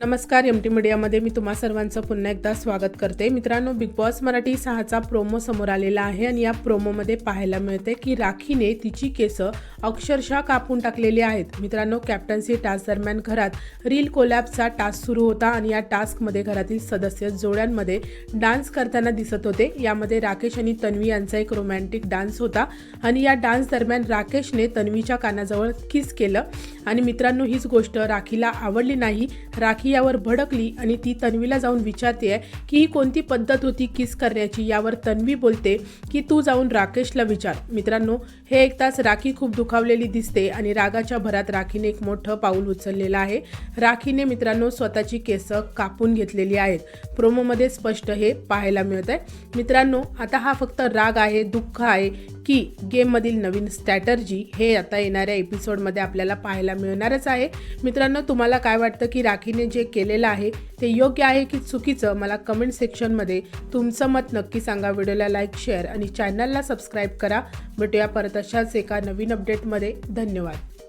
नमस्कार, M T मीडियामध्ये मी तुम्हा सर्वांचं पुन्हा एकदा स्वागत करते. मित्रांनो, बिग बॉस मराठी 6चा प्रोमो समोर आलेला आहे आणि या प्रोमोमध्ये पाहायला मिळते की राखीने तिची केस अक्षरशः कापून टाकलेली आहेत. मित्रांनो, कॅप्टन्सी टास्क दरम्यान घरात रील कोलॅबचा टास्क सुरू होता आणि या टास्कमध्ये घरातील सदस्य जोड्यांमध्ये डान्स करताना दिसत होते. यामध्ये राकेश आणि तन्वी यांचा एक रोमॅन्टिक डान्स होता आणि या डान्स दरम्यान राकेशने तन्वीच्या कानाजवळ किस केलं आणि मित्रांनो, हीच गोष्ट राखीला आवडली नाही. राखी यावर भडकली आणि ती तन्वीला जाऊन विचारते की ही कोणती पद्धत होती किस करण्याची. यावर तन्वी बोलते की तू जाऊन राकेशला विचार. मित्रांनो, हे ऐकताच राखी खूप दुखावलेली दिसते आणि रागाच्या भरात राखीने एक मोठं पाऊल उचललेलं आहे. राखीने मित्रांनो स्वतःची केस कापून घेतलेली आहेत. प्रोमोमध्ये स्पष्ट हे पाहायला मिळत आहे. मित्रांनो, आता हा फक्त राग आहे, दुःख आहे की गेममधील नवीन स्ट्रॅटर्जी हे आता येणाऱ्या एपिसोडमध्ये आपल्याला पाहायला मिळणारच आहे. मित्रांनो, तुम्हाला काय वाटतं की राखीने जे केलेलं आहे ते योग्य आहे की चुकीचं? मला कमेंट सेक्शनमध्ये तुमचं मत नक्की सांगा. व्हिडिओला लाईक, शेअर आणि चॅनलला सबस्क्राईब करा. भेटूया परत अशाच एका नवीन अपडेटमध्ये. धन्यवाद.